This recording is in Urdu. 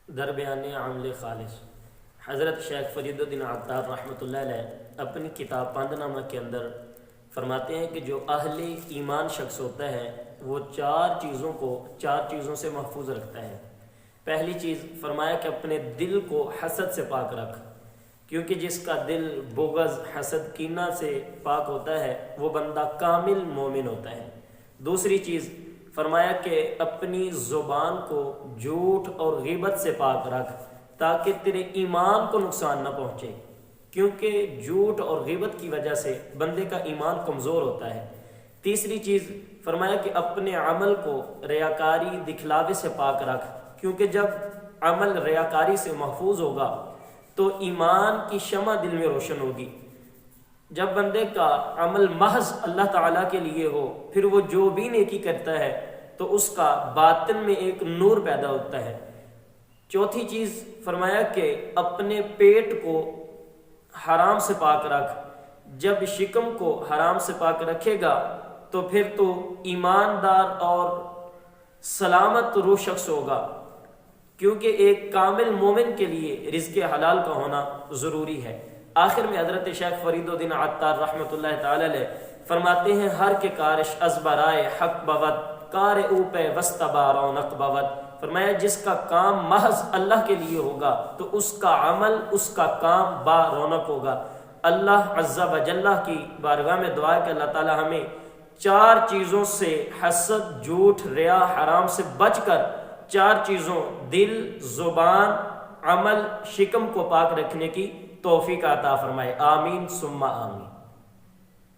در بیان عمل خالص حضرت شیخ فرید الدین عطار رحمۃ اللہ علیہ اپنی کتاب پندنامہ کے اندر فرماتے ہیں کہ جو اہل ایمان شخص ہوتا ہے وہ چار چیزوں سے محفوظ رکھتا ہے۔ پہلی چیز فرمایا کہ اپنے دل کو حسد سے پاک رکھ، کیونکہ جس کا دل بغض، حسد، کینہ سے پاک ہوتا ہے وہ بندہ کامل مومن ہوتا ہے۔ دوسری چیز فرمایا کہ اپنی زبان کو جھوٹ اور غیبت سے پاک رکھ تاکہ تیرے ایمان کو نقصان نہ پہنچے، کیونکہ جھوٹ اور غیبت کی وجہ سے بندے کا ایمان کمزور ہوتا ہے۔ تیسری چیز فرمایا کہ اپنے عمل کو ریاکاری، دکھلاوے سے پاک رکھ، کیونکہ جب عمل ریاکاری سے محفوظ ہوگا تو ایمان کی شمع دل میں روشن ہوگی۔ جب بندے کا عمل محض اللہ تعالیٰ کے لیے ہو، پھر وہ جو بھی نیکی کرتا ہے تو اس کا باطن میں ایک نور پیدا ہوتا ہے۔ چوتھی چیز فرمایا کہ اپنے پیٹ کو حرام سے پاک رکھ، جب شکم کو حرام سے پاک رکھے گا تو پھر تو ایماندار اور سلامت روح شخص ہوگا، کیونکہ ایک کامل مومن کے لیے رزق حلال کا ہونا ضروری ہے۔ آخر میں حضرت شیخ فرید الدین عطار رحمۃ اللہ تعالی علیہ فرماتے ہیں، ہر کے کارش از برائے حق بود، کار اوپے وسطبا رونق بود۔ فرمایا جس کا کام محض اللہ کے لیے ہوگا تو اس کا عمل، اس کا کام با رونق ہوگا۔ اللہ عز و جل کی بارگاہ میں دعا ہے کہ اللہ تعالی ہمیں چار چیزوں سے، حسد، جھوٹ، ریا، حرام سے بچ کر چار چیزوں دل، زبان، عمل، شکم کو پاک رکھنے کی توفیق عطا فرمائے۔ آمین ثم آمین۔